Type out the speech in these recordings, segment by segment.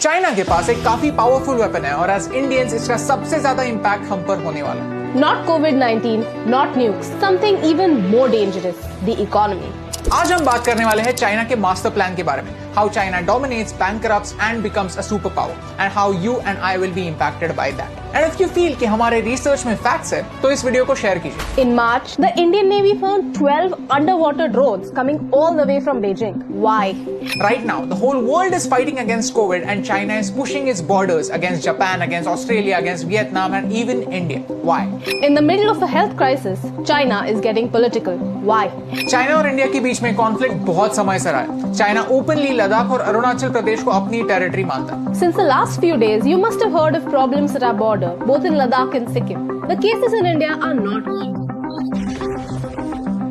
China के पास एक काफी पावरफुल वेपन है और एज इंडियंस इसका सबसे ज्यादा इम्पैक्ट हम पर होने वाला है। Not COVID-19, not nukes, something even more dangerous, the economy. आज हम बात करने वाले हैं चाइना के मास्टर प्लान के बारे में, how China dominates, bankrupts and becomes a superpower, and how you and I will be impacted by that. And if you feel कि हमारे रिसर्च में फैक्ट्स है, तो इस वीडियो को शेयर कीजिए। In March, the Indian Navy found 12 underwater drones coming all the way from Beijing. Why? Right now, the whole world is fighting against COVID, and China is pushing its borders against Japan, against Australia, against Vietnam, and even India. Why? In the middle of a health crisis, China is getting political. Why? China और India के बीच में conflict बहुत समय से रहा है। China openly Ladakh और अरुणाचल प्रदेश को अपनी टेरिटरी मानता है। Since the last few days, you must have heard of problems at our border, both in Ladakh and Sikkim. The cases in India are not good.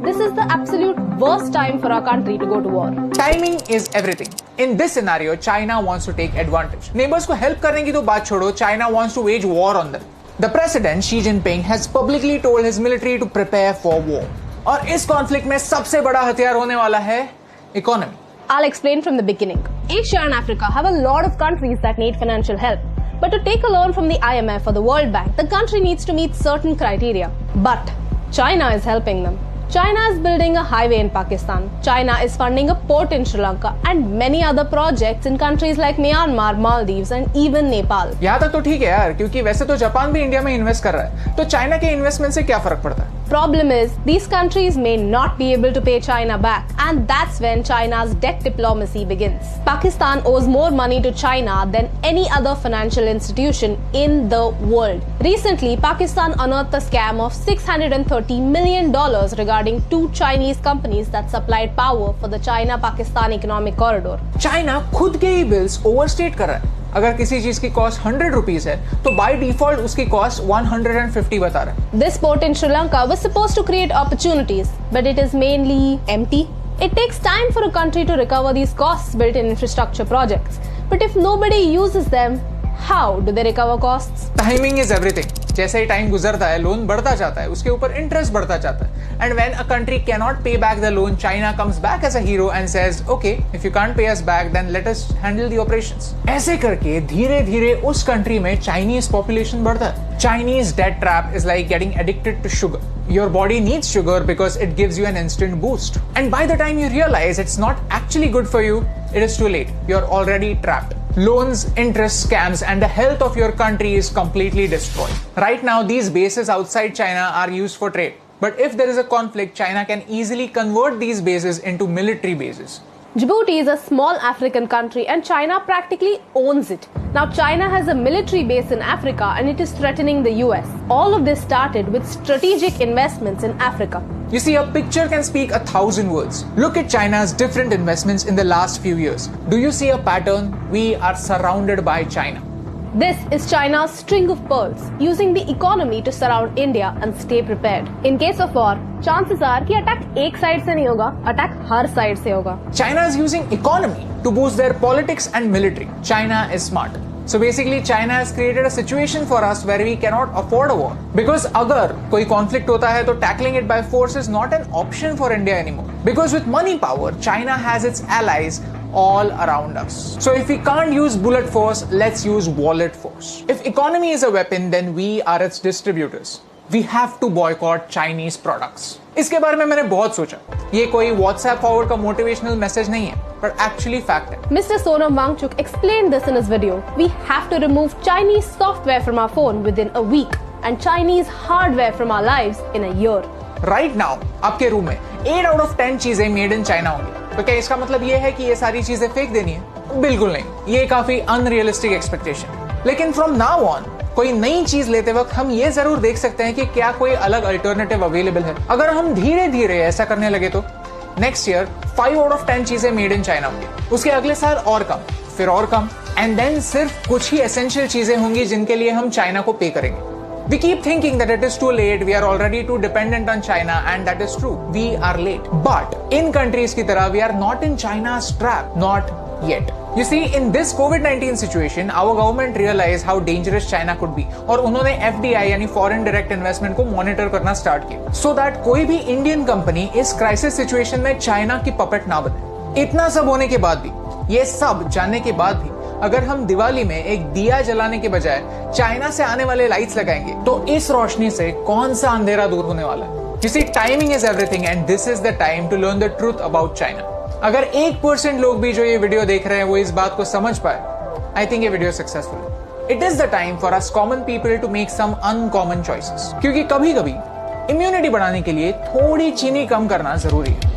This is the absolute worst time for our country to go to war. Timing is everything. In this scenario, China wants to take advantage. Neighbors को help करने की तो बात छोड़ो, China wants to wage war on them. The president Xi Jinping has publicly told his military to prepare for war. और इस conflict में सबसे बड़ा हथियार होने वाला है economy. I'll explain from the beginning. Asia and Africa have a lot of countries that need financial help. But to take a loan from the IMF or the World Bank, the country needs to meet certain criteria. But China is helping them. China is building a highway in Pakistan. China is funding a port in Sri Lanka and many other projects in countries like Myanmar, Maldives and even Nepal. यहाँ तक तो ठीक है यार, क्योंकि वैसे तो Japan भी इंडिया में इन्वेस्ट कर रहा है, तो चाइना के इन्वेस्टमेंट से क्या फर्क पड़ता है? Problem is, these countries may not be able to pay China back, and that's when China's debt diplomacy begins. Pakistan owes more money to China than any other financial institution in the world. Recently, Pakistan unearthed a scam of $630 million regarding two Chinese companies that supplied power for the China-Pakistan economic corridor. China खुद के ही bills overstate कर रहा है। अगर किसी चीज की cost 100 rupees है, तो बाय डिफॉल्ट उसकी कॉस्ट 150 बता रहा है। This port in Sri Lanka was supposed to create opportunities, but it is mainly empty. It takes time for a country to recover these costs built in infrastructure projects. But if nobody uses them, how do they recover costs? Timing is everything. जैसे ही time गुजरता है, loan बढ़ता जाता है, उसके ऊपर interest बढ़ता जाता है। And when a country cannot pay back the loan, China comes back as a hero and says, "Okay, if you can't pay us back, then let us handle the operations." ऐसे करके धीरे-धीरे उस country में Chinese population बढ़ता है। Chinese debt trap is like getting addicted to sugar. Your body needs sugar because it gives you an instant boost. And by the time you realize it's not actually good for you, it is too late. You're already trapped. Loans, interest, scams, and the health of your country is completely destroyed. Right now, these bases outside China are used for trade. But if there is a conflict, China can easily convert these bases into military bases. Djibouti is a small African country and China practically owns it. Now China has a military base in Africa and it is threatening the US. All of this started with strategic investments in Africa. You see, a picture can speak 1,000 words. Look at China's different investments in the last few years. Do you see a pattern? We are surrounded by China. This is China's string of pearls, using the economy to surround India and stay prepared. In case of war, chances are कि attack एक side से नहीं होगा, attack हर side से होगा. China is using economy to boost their politics and military. China is smart. So basically, China has created a situation for us where we cannot afford a war. Because अगर कोई conflict होता है, तो tackling it by force is not an option for India anymore. Because with money power, China has its allies all around us. So if we can't use bullet force, let's use wallet force. If economy is a weapon, then we are its distributors. We have to boycott Chinese products. इसके बारे में मैंने बहुत सोचा। ये कोई WhatsApp forward का motivational message नहीं है, but actually fact है। Mr. Sonam Wangchuk explained this in his video. We have to remove Chinese software from our phone within a week and Chinese hardware from our lives in a year. Right now, आपके room में 8 out of 10 चीजें made in China होंगी। तो क्या इसका मतलब ये है कि ये सारी चीजें फेंक देनी है? बिल्कुल नहीं। ये काफी अनरियलिस्टिक एक्सपेक्टेशन। लेकिन फ्रॉम नाउ ऑन कोई नई चीज लेते वक्त हम ये जरूर देख सकते हैं कि क्या कोई अलग अल्टरनेटिव अवेलेबल है। अगर हम धीरे धीरे ऐसा करने लगे तो नेक्स्ट ईयर 5 out of 10 चीजें मेड इन चाइना होंगी, उसके अगले साल और कम, फिर और कम, एंड देन सिर्फ कुछ ही एसेंशियल चीजें होंगी जिनके लिए हम चाइना को पे करेंगे। We keep thinking that it is too late, we are already too dependent on China, and that is true. We are late. But in countries की तरह, we are not in China's trap. Not yet. You see, in this COVID-19 situation, our government realized how dangerous China could be, और उन्होंने FDI यानी Foreign Direct Investment को monitor करना start किया, so that कोई भी Indian company इस crisis situation में China की puppet ना बने। इतना सब होने के बाद भी, ये सब जानने के बाद भी, अगर हम दिवाली में एक दिया जलाने के बजाय चाइना से आने वाले लाइट्स लगाएंगे तो इस रोशनी से कौन सा अंधेरा दूर होने वाला है? You see, timing is everything and this is the time to learn the truth about China. अगर 1% लोग भी जो ये वीडियो देख रहे हैं वो इस बात को समझ पाए, I think ये वीडियो सक्सेसफुल है। It is the time for us common people to make some uncommon choices. क्योंकि कभी-कभी इम्यूनिटी बढ़ाने के लिए थोड़ी चीनी कम करना जरूरी है।